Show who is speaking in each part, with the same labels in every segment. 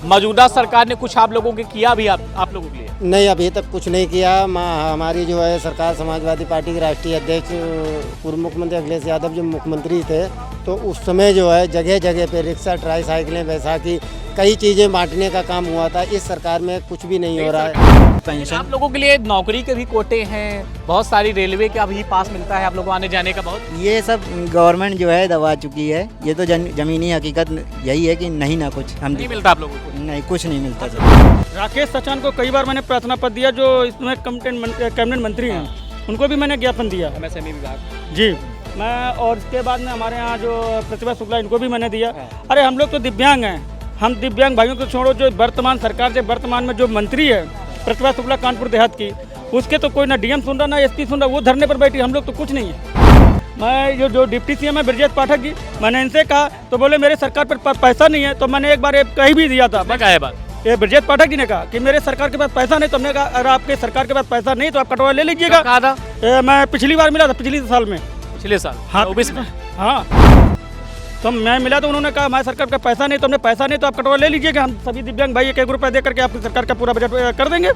Speaker 1: मौजूदा सरकार ने कुछ आप लोगों के किया भी आप लोगों के लिए?
Speaker 2: नहीं, अभी तक कुछ नहीं किया। हमारी जो है सरकार समाजवादी पार्टी के राष्ट्रीय अध्यक्ष पूर्व मुख्यमंत्री अखिलेश यादव जब मुख्यमंत्री थे तो उस समय जो है जगह जगह पे रिक्शा, ट्राईसाइकिलें, बैसाखी कई चीज़ें बांटने का काम हुआ था। इस सरकार में कुछ भी नहीं हो रहा है।
Speaker 1: पेंशन आप लोगों के लिए नौकरी के भी कोटे हैं, बहुत सारी रेलवे का भी पास मिलता है आप लोगों को आने जाने का बहुत।
Speaker 3: ये सब गवर्नमेंट जो है दबा चुकी है। ये तो जमीनी हकीकत यही है कि नहीं ना कुछ हम
Speaker 1: नहीं मिलता आप लोगों को?
Speaker 3: नहीं, कुछ नहीं मिलता सर।
Speaker 4: राकेश सचान को कई बार मैंने प्रार्थना पत्र दिया, जो इसमें कैबिनेट मंत्री हैं, उनको भी मैंने ज्ञापन दिया।
Speaker 1: MSME विभाग
Speaker 4: जी मैं, और इसके बाद में हमारे यहाँ जो प्रतिभा शुक्ला, इनको भी मैंने दिया। अरे हम लोग तो दिव्यांग हैं, हम दिव्यांग भाइयों को छोड़ो, जो वर्तमान सरकार से वर्तमान में जो मंत्री है प्रतिभा शुक्ला कानपुर देहात की, उसके तो कोई ना DM सुन रहा ना SP सुन रहा, वो धरने पर बैठी, हम लोग तो कुछ नहीं है। मैं जो डिप्टी CM है ब्रजेश पाठक जी, मैंने इनसे कहा तो बोले मेरे सरकार पर पैसा नहीं है। तो मैंने एक बार कही भी दिया था।
Speaker 1: क्या है बात?
Speaker 4: ये ब्रजेश पाठक जी ने कहा कि मेरे सरकार के पास पैसा नहीं। तो हमने कहा अगर आपके सरकार के पास पैसा नहीं तो आप कटवा ले लीजिएगा।
Speaker 1: कहा था?
Speaker 4: मैं पिछली बार मिला था, पिछले साल में।
Speaker 1: पिछले साल?
Speaker 4: हाँ,
Speaker 1: 24 में?
Speaker 4: हाँ, तो मैं मिला तो उन्होंने कहा हमारे सरकार का पैसा नहीं, तो हमने पैसा नहीं तो आप कटवा ले लीजिएगा, हम सभी दिव्यांग भाई 1-1 रुपया दे करके आपकी सरकार का पूरा बजट कर देंगे।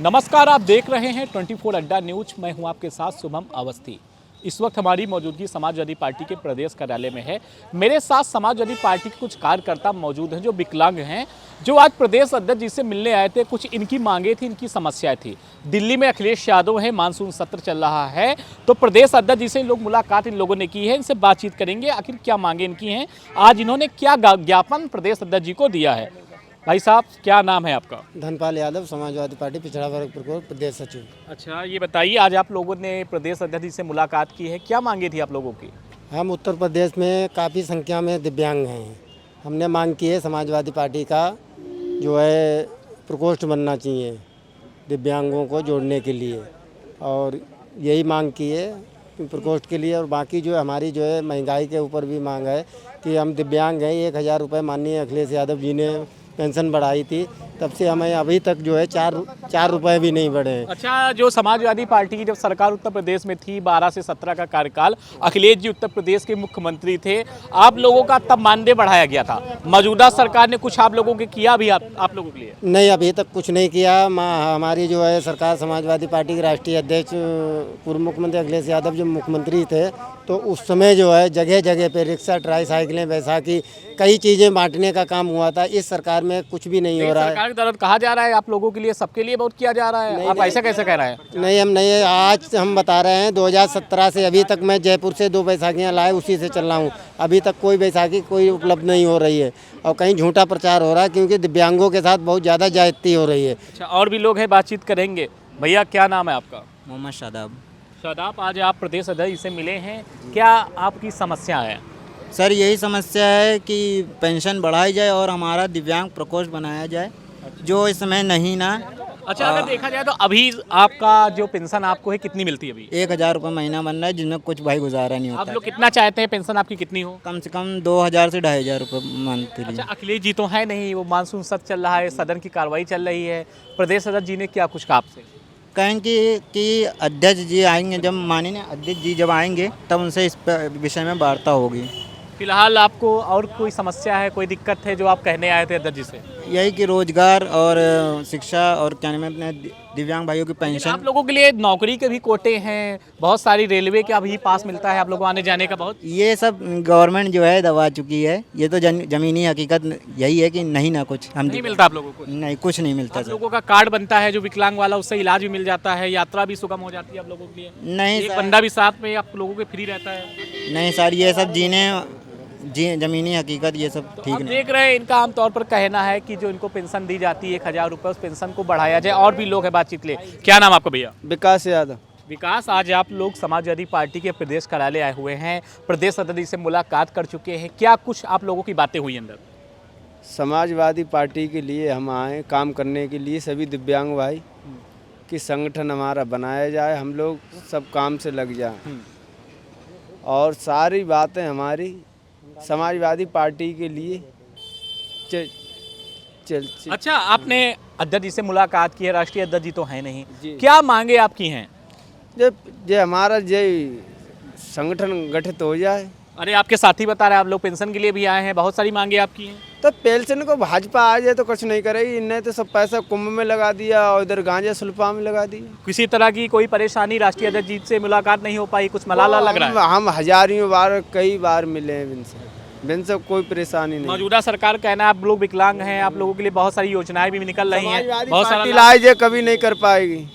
Speaker 1: नमस्कार, आप देख रहे हैं 24 अड्डा न्यूज। मैं हूं आपके साथ शुभम अवस्थी। इस वक्त हमारी मौजूदगी समाजवादी पार्टी के प्रदेश कार्यालय में है। मेरे साथ समाजवादी पार्टी के कुछ कार्यकर्ता मौजूद हैं जो विकलांग हैं, जो आज प्रदेश अध्यक्ष जी से मिलने आए थे। कुछ इनकी मांगे थी, इनकी समस्याएं थी। दिल्ली में अखिलेश यादव है, मानसून सत्र चल रहा है, तो प्रदेश अध्यक्ष जी से लोग मुलाकात इन लोगों ने की है। इनसे बातचीत करेंगे आखिर क्या मांगे इनकी हैं, आज इन्होंने क्या ज्ञापन प्रदेश अध्यक्ष जी को दिया है। भाई साहब, क्या नाम है आपका?
Speaker 2: धनपाल यादव, समाजवादी पार्टी पिछड़ा वर्ग प्रकोष्ठ प्रदेश सचिव।
Speaker 1: अच्छा, ये बताइए, आज आप लोगों ने प्रदेश अध्यक्ष जी से मुलाकात की है, क्या मांगे थी आप लोगों की?
Speaker 2: हम उत्तर प्रदेश में काफ़ी संख्या में दिव्यांग हैं। हमने मांग की है समाजवादी पार्टी का जो है प्रकोष्ठ बनना चाहिए दिव्यांगों को जोड़ने के लिए, और यही मांग की है प्रकोष्ठ के लिए। और बाकी जो है हमारी जो है महंगाई के ऊपर भी मांग है कि हम दिव्यांग हैं। 1000 रुपये माननीय अखिलेश यादव जी ने पेंशन बढ़ाई थी, तब से हमें अभी तक जो है 4 रुपये भी नहीं बढ़े हैं।
Speaker 1: अच्छा, जो समाजवादी पार्टी की जब सरकार उत्तर प्रदेश में थी, 12 से 17 का कार्यकाल, अखिलेश जी उत्तर प्रदेश के मुख्यमंत्री थे, आप लोगों का तब मानदेय बढ़ाया गया था। मौजूदा सरकार ने कुछ आप लोगों के किया भी आप लोगों के लिए?
Speaker 2: नहीं, अभी तक कुछ नहीं किया। हमारी जो है सरकार समाजवादी पार्टी के राष्ट्रीय अध्यक्ष पूर्व मुख्यमंत्री अखिलेश यादव जब मुख्यमंत्री थे तो उस समय जो है जगह जगह पे रिक्शा, ट्राईसाइकिलें, बैसाखी कई चीज़ें बांटने का काम हुआ था। इस सरकार में कुछ भी नहीं हो रहा है।
Speaker 1: सरकार की तरफ कहा जा रहा है आप लोगों के लिए, सबके लिए बहुत किया जा रहा है, आप ऐसा कैसे कह रहे हैं?
Speaker 2: नहीं, हम नहीं, आज हम बता रहे हैं 2017 से अभी तक मैं जयपुर से 2 बैसाखियाँ लाए, उसी से चल रहा हूँ। अभी तक कोई बैसाखी कोई उपलब्ध नहीं हो रही है, और कहीं झूठा प्रचार हो रहा है क्योंकि दिव्यांगों के साथ बहुत ज़्यादा ज्यादती हो रही है।
Speaker 1: अच्छा, और भी लोग हैं, बातचीत करेंगे। भैया, क्या नाम है आपका?
Speaker 3: मोहम्मद शादाब।
Speaker 1: शादाब, आज आप प्रदेश अध्यक्ष से मिले हैं, क्या आपकी समस्या है?
Speaker 3: सर यही समस्या है कि पेंशन बढ़ाई जाए और हमारा दिव्यांग प्रकोष्ठ बनाया जाए, जो इस समय नहीं ना।
Speaker 1: अच्छा, अगर देखा जाए तो अभी आपका जो पेंशन आपको है कितनी मिलती है अभी?
Speaker 3: 1000 रुपये महीना बन रहा है, जिनमें कुछ भाई गुजारा नहीं
Speaker 1: आप
Speaker 3: होता
Speaker 1: लोग कितना चाहते हैं पेंशन आपकी कितनी हो?
Speaker 3: कम से कम 2000 से 2500 रुपये मंथली।
Speaker 1: अच्छा, अखिलेश जी तो है नहीं, वो मानसून सत्र चल रहा है, सदन की कार्रवाई चल रही है, प्रदेश अध्यक्ष जी ने क्या कुछ कहा आपसे?
Speaker 3: कहें कि अध्यक्ष जी आएंगे, जब माननीय अध्यक्ष जी जब आएंगे तब उनसे इस विषय में वार्ता होगी।
Speaker 1: फिलहाल आपको और कोई समस्या है, कोई दिक्कत है जो आप कहने आए थे अध्यक्ष जी से?
Speaker 3: यही कि रोजगार और शिक्षा और क्या नाम है अपने दिव्यांग भाइयों की पेंशन।
Speaker 1: आप लोगों के लिए नौकरी के भी कोटे हैं, बहुत सारी रेलवे का भी पास मिलता है आप लोगों को आने जाने का बहुत।
Speaker 3: ये सब गवर्नमेंट जो है दबा चुकी है। ये तो जमीनी हकीकत यही है कि नहीं ना कुछ हम
Speaker 1: नहीं मिलता आप लोगों को?
Speaker 3: नहीं, कुछ नहीं मिलता
Speaker 1: आप
Speaker 3: सर।
Speaker 1: लोगों का कार्ड बनता है जो विकलांग वाला, उससे इलाज भी मिल जाता है, यात्रा भी सुगम हो जाती है आप लोगों के लिए?
Speaker 3: नहीं
Speaker 1: एक
Speaker 3: सर,
Speaker 1: बंदा भी साथ में आप लोगों के फ्री रहता है?
Speaker 3: नहीं सर, ये सब जमीनी हकीकत ये सब ठीक
Speaker 1: आप
Speaker 3: नहीं।
Speaker 1: देख रहे हैं, इनका आमतौर पर कहना है कि जो इनको पेंशन दी जाती है 1000 रुपये, उस पेंशन को बढ़ाया जाए। और भी लोग हैं बातचीत के लिए। क्या नाम आपका भैया?
Speaker 2: विकास यादव।
Speaker 1: विकास, आज आप लोग समाजवादी पार्टी के प्रदेश कार्यालय आए हुए हैं, प्रदेश अध्यक्ष से मुलाकात कर चुके हैं, क्या कुछ आप लोगों की बातें हुई अंदर?
Speaker 5: समाजवादी पार्टी के लिए हम आए काम करने के लिए, सभी दिव्यांग भाई कि संगठन हमारा बनाया जाए, हम लोग सब काम से लग जाएं, और सारी बातें हमारी समाजवादी पार्टी के लिए चल।
Speaker 1: अच्छा, आपने अध्यक्ष जी से मुलाकात की है, राष्ट्रीय अध्यक्ष जी तो है नहीं,
Speaker 5: जी।
Speaker 1: क्या मांगे आपकी हैं?
Speaker 5: जो हमारा जो संगठन गठित हो जाए।
Speaker 1: अरे, आपके साथी बता रहे हैं आप लोग पेंशन के लिए भी आए हैं, बहुत सारी मांगे आपकी हैं।
Speaker 5: तो पेंशन को भाजपा आ जाए तो कुछ नहीं करेगी, इनने तो सब पैसा कुंभ में लगा दिया और इधर गांजा सुल्फा में लगा दिया।
Speaker 1: किसी तरह की कोई परेशानी राष्ट्रीय अध्यक्ष जी से मुलाकात नहीं हो पाई, कुछ मलाला लग रहा है?
Speaker 5: हम हजारों बार कई बार मिले हैं इनसे कोई परेशानी नहीं।
Speaker 1: मौजूदा सरकार कहना है आप लोग विकलांग हैं, आप लोगों के लिए बहुत सारी योजनाएं भी निकल रही हैं, बहुत सारा
Speaker 5: पार्टी लाए जे कभी नहीं कर पाएगी।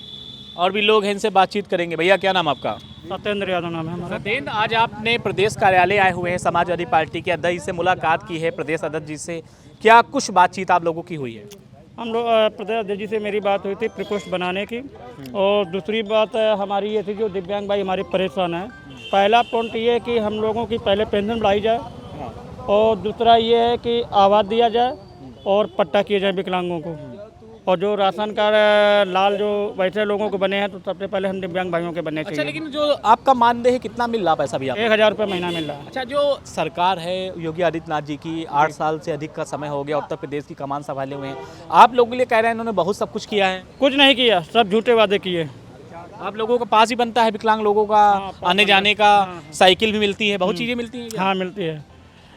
Speaker 1: और भी लोग हैं, इनसे बातचीत करेंगे। भैया क्या नाम आपका?
Speaker 4: सत्येंद्र यादव नाम है हमारा।
Speaker 1: सत्येंद्र, आज आपने प्रदेश कार्यालय आए हुए हैं, समाजवादी पार्टी के अध्यक्ष जी से मुलाकात की है, प्रदेश अध्यक्ष जी से क्या कुछ बातचीत आप लोगों की हुई है?
Speaker 4: हम लोग प्रदेश अध्यक्ष जी से मेरी बात हुई थी प्रकोष्ठ बनाने की, और दूसरी बात हमारी ये थी जो दिव्यांग भाई हमारे परेशान हैं। पहला पॉइंट ये है कि हम लोगों की पहले पेंशन बढ़ाई जाए, और दूसरा ये है कि आवाज़ दिया जाए और पट्टा किया जाए विकलांगों को, और जो राशन कार्ड लाल जो वैसे लोगों को बने हैं तो सबसे पहले हम दिव्यांग भाइयों के बनने
Speaker 1: अच्छा,
Speaker 4: चाहिए।
Speaker 1: लेकिन जो आपका मानदेय है कितना मिल रहा पैसा भी आप?
Speaker 4: 1000 रुपये महीना मिल रहा है।
Speaker 1: अच्छा, जो सरकार है योगी आदित्यनाथ जी की 8 साल से अधिक का समय हो गया, उत्तर प्रदेश की कमान संभाले हुए हैं, आप लोगों के लिए कह रहे हैं इन्होंने बहुत सब कुछ किया है?
Speaker 4: कुछ नहीं किया, सब झूठे वादे किए।
Speaker 1: आप लोगों का पास ही बनता है विकलांग लोगों का आने जाने का, साइकिल भी मिलती है, बहुत चीज़ें मिलती हैं क्या?
Speaker 4: हाँ मिलती है,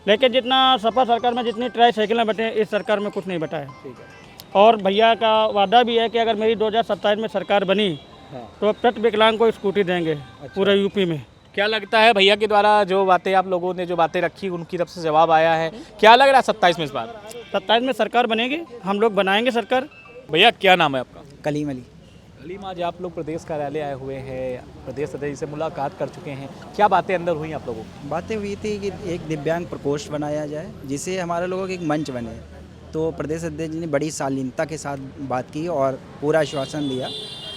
Speaker 4: लेकिन जितना सपा सरकार में जितनी ट्राई साइकिलें बटे इस सरकार में कुछ नहीं बटा है। और भैया का वादा भी है कि अगर मेरी 2027 में सरकार बनी तो प्रति विकलांग को स्कूटी देंगे पूरे यूपी में।
Speaker 1: क्या लगता है भैया के द्वारा जो बातें आप लोगों ने जो बातें रखी उनकी तरफ से जवाब आया है, क्या लग रहा है 27 में इस बार?
Speaker 4: 27 में सरकार बनेगी, हम लोग बनाएंगे सरकार।
Speaker 1: भैया क्या नाम है आपका?
Speaker 3: कलीम अली।
Speaker 1: अलीम, आज आप लोग प्रदेश कार्यालय आए हुए हैं, प्रदेश अध्यक्ष से मुलाकात कर चुके हैं, क्या बातें अंदर हुई आप लोगों को?
Speaker 3: बातें हुई थी कि एक दिव्यांग प्रकोष्ठ बनाया जाए जिससे हमारे लोगों का एक मंच बने। तो प्रदेश अध्यक्ष जी ने बड़ी शालीनता के साथ बात की और पूरा आश्वासन दिया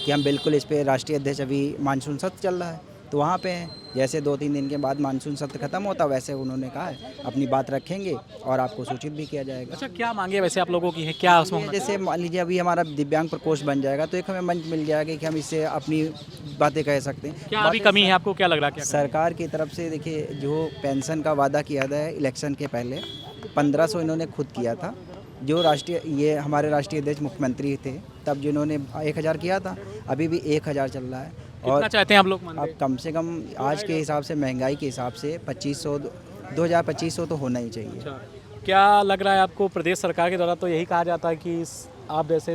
Speaker 3: कि हम बिल्कुल इस पर, राष्ट्रीय अध्यक्ष अभी मानसून सत्र चल रहा है तो वहाँ पे हैं, जैसे 2-3 दिन के बाद मानसून सत्र खत्म होता वैसे उन्होंने कहा है अपनी बात रखेंगे और आपको सूचित भी किया जाएगा।
Speaker 1: अच्छा, क्या मांगे वैसे आप लोगों की है, क्या उसमें होना
Speaker 3: जैसे मान लीजिए अभी हमारा दिव्यांग प्रकोष्ठ बन जाएगा तो एक हमें मंच मिल जाएगा कि हम इससे अपनी बातें कह सकते हैं।
Speaker 1: क्या अभी कमी है आपको, क्या लग रहा है? क्या
Speaker 3: सरकार की तरफ से देखिए जो पेंशन का वादा किया था इलेक्शन के पहले 1500 इन्होंने खुद किया था, जो राष्ट्रीय ये हमारे राष्ट्रीय अध्यक्ष मुख्यमंत्री थे तब जिन्होंने 1000 किया था, अभी भी 1000 चल रहा है।
Speaker 1: कितना
Speaker 3: और
Speaker 1: चाहते हैं आप लोग?
Speaker 3: अब कम से कम आज के हिसाब से, महंगाई के हिसाब से 2500 तो होना ही चाहिए।
Speaker 1: अच्छा, क्या लग रहा है आपको प्रदेश सरकार के द्वारा तो यही कहा जाता है कि आप जैसे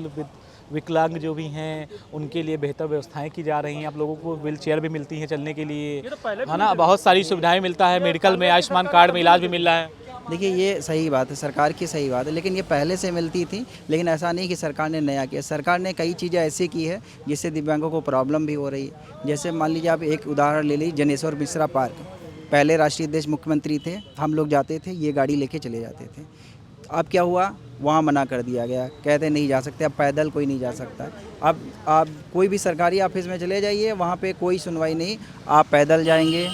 Speaker 1: विकलांग जो भी हैं उनके लिए बेहतर व्यवस्थाएं की जा रही हैं, आप लोगों को व्हील चेयर भी मिलती है चलने के लिए, है ना, बहुत सारी सुविधाएं मिलता है, मेडिकल में आयुष्मान कार्ड में इलाज भी मिल रहा है।
Speaker 3: देखिए ये सही बात है, सरकार की सही बात है, लेकिन ये पहले से मिलती थी, लेकिन ऐसा नहीं कि सरकार ने नया किया। सरकार ने कई चीज़ें ऐसी की है जिससे दिव्यांगों को प्रॉब्लम भी हो रही है। जैसे मान लीजिए आप एक उदाहरण ले लीजिए, जनेश्वर मिश्रा पार्क, पहले राष्ट्रीय अध्यक्ष मुख्यमंत्री थे, हम लोग जाते थे, ये गाड़ी लेके चले जाते थे। अब क्या हुआ, वहाँ मना कर दिया गया, कहते नहीं जा सकते, अब पैदल कोई नहीं जा सकता। अब आप कोई भी सरकारी ऑफिस में चले जाइए, वहाँ पे कोई सुनवाई नहीं, आप पैदल जाएंगे,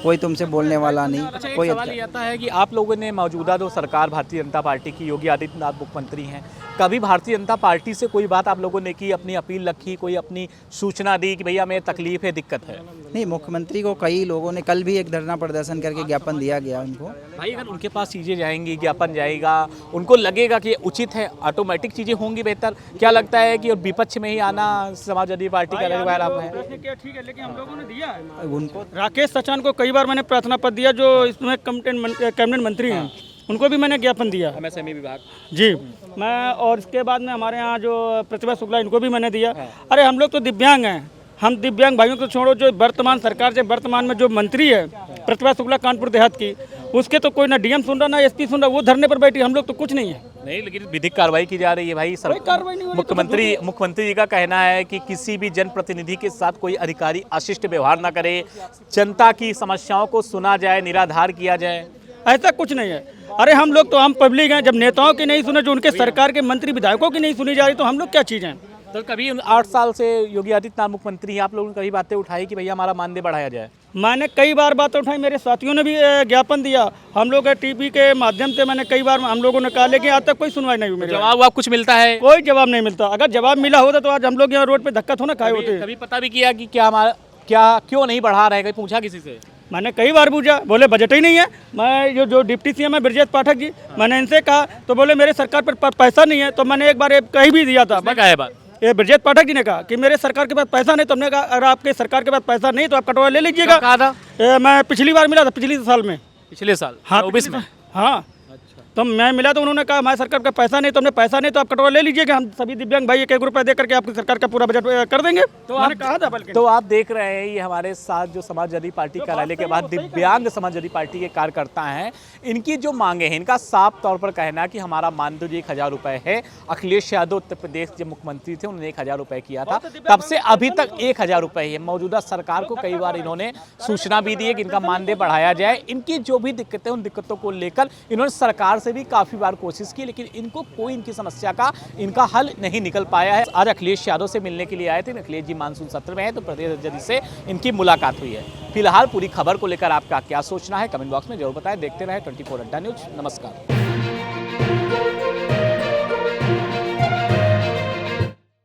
Speaker 3: कोई तुमसे बोलने वाला नहीं।
Speaker 1: अच्छा, एक
Speaker 3: कोई
Speaker 1: सवाल ये आता है कि आप लोगों ने मौजूदा जो सरकार भारतीय जनता पार्टी की, योगी आदित्यनाथ मुख्यमंत्री हैं, कभी भारतीय जनता पार्टी से कोई बात आप लोगों ने की, अपनी अपील रखी, कोई अपनी सूचना दी कि भैया हमें तकलीफ है, दिक्कत है?
Speaker 3: नहीं, मुख्यमंत्री को कई लोगों ने, कल भी एक धरना प्रदर्शन करके ज्ञापन दिया गया उनको।
Speaker 1: भाई अगर उनके पास चीज़ें जाएंगी, ज्ञापन जाएगा, उनको लगेगा कि ये उचित है, ऑटोमेटिक चीज़ें होंगी बेहतर। क्या लगता है कि विपक्ष में ही आना समाजवादी पार्टी का रवैया आप है?
Speaker 4: ठीक है, लेकिन हम लोगों ने दिया है।
Speaker 3: उनको
Speaker 4: राकेश सचान को कई बार मैंने प्रार्थना पत्र दिया, जो इसमें कैबिनेट मंत्री हैं, उनको भी मैंने ज्ञापन दिया।
Speaker 1: MSME विभाग
Speaker 4: जी, मैं, और इसके बाद में हमारे यहाँ जो प्रतिभा शुक्ला, इनको भी मैंने दिया। अरे हम लोग तो दिव्यांग हैं, हम दिव्यांग भाइयों को छोड़ो, जो वर्तमान सरकार से वर्तमान में जो मंत्री है प्रतिभा शुक्ला कानपुर देहात की, उसके तो कोई ना DM सुन रहा ना SP सुन रहा, वो धरने पर बैठी, हम लोग तो कुछ नहीं है।
Speaker 1: नहीं, लेकिन विधिक कार्रवाई की जा रही है भाई।
Speaker 4: कार्रवाई नहीं हो रही,
Speaker 1: मुख्यमंत्री जी का कहना है कि किसी भी जनप्रतिनिधि के साथ कोई अधिकारी अशिष्ट व्यवहार न करे, जनता की समस्याओं को सुना जाए, निराधार किया जाए।
Speaker 4: ऐसा कुछ नहीं है। अरे हम लोग तो, हम पब्लिक हैं, जब नेताओं की नहीं सुने, जो उनके सरकार के मंत्री विधायकों की नहीं सुनी जा रही, तो हम लोग क्या चीज़ हैं?
Speaker 1: तो कभी 8 साल से योगी आदित्यनाथ मुख्यमंत्री हैं, आप लोगों ने कभी बातें उठाई कि भैया हमारा मानदेय बढ़ाया जाए?
Speaker 4: मैंने कई बार बात उठाई, मेरे साथियों ने भी ज्ञापन दिया, हम लोग टीवी के माध्यम से मैंने कई बार हम लोगों ने कहा, लेकिन आज तक कोई सुनवाई नहीं हुई। मेरे
Speaker 1: जवाब कुछ मिलता है?
Speaker 4: कोई जवाब नहीं मिलता। अगर जवाब मिला होता तो आज हम लोग यहाँ रोड पे धक्का थोड़ा खाए होते।
Speaker 1: कभी पता भी किया कि क्या हमारा, क्या क्यों नहीं बढ़ा रहे, कहीं पूछा किसी से?
Speaker 4: मैंने कई बार पूछा, बोले बजट ही नहीं है। मैं जो डिप्टी CM है ब्रजेश पाठक जी, मैंने इनसे कहा तो बोले मेरे सरकार पर पैसा नहीं है। तो मैंने एक बार कही भी दिया था, ये ब्रजेश पाठक जी ने कहा कि मेरे सरकार के पास पैसा नहीं। तो हमने कहा अगर आपके सरकार के पास पैसा नहीं तो आप कटवा ले लीजिएगा।
Speaker 1: कहा था?
Speaker 4: मैं पिछली बार मिला था, पिछले साल में।
Speaker 1: पिछले साल?
Speaker 4: हाँ,
Speaker 1: 24 में?
Speaker 4: हाँ।
Speaker 1: अच्छा,
Speaker 4: तो मैं मिला तो उन्होंने कहा हमारी सरकार का पैसा नहीं, तो हमने पैसा नहीं तो आप कटोरा ले लीजिए कि हम सभी दिव्यांग भाई 1-1 रुपये दे करके आपकी सरकार का पूरा बजट कर देंगे। तो मैंने कहा था बल्कि
Speaker 1: तो आप देख रहे हैं ये हमारे साथ जो समाजवादी पार्टी कार्यालय के बाद दिव्यांग समाजवादी पार्टी के कार्यकर्ता हैं, इनकी जो मांगे हैं, इनका साफ तौर पर कहना है कि हमारा मानदेय 1,000 रुपये है। अखिलेश यादव उत्तर प्रदेश जब मुख्यमंत्री थे उन्होंने 1,000 रुपये किया था, तब से अभी तक 1,000 रुपये है। मौजूदा सरकार को कई बार इन्होंने सूचना भी दी है कि इनका मानदेय बढ़ाया जाए। इनकी जो भी दिक्कतें, उन दिक्कतों को लेकर इन्होंने सरकार से भी काफ़ी बार कोशिश की, लेकिन इनको कोई इनकी समस्या का इनका हल नहीं निकल पाया है। आज अखिलेश यादव से मिलने के लिए आए थे। अखिलेश जी मानसून सत्र में है तो प्रदेश अध्यक्ष से इनकी मुलाकात हुई है। फिलहाल पूरी खबर को लेकर आपका क्या सोचना है कमेंट बॉक्स में जरूर बताएं। देखते रहे 24 अड्डा न्यूज। नमस्कार।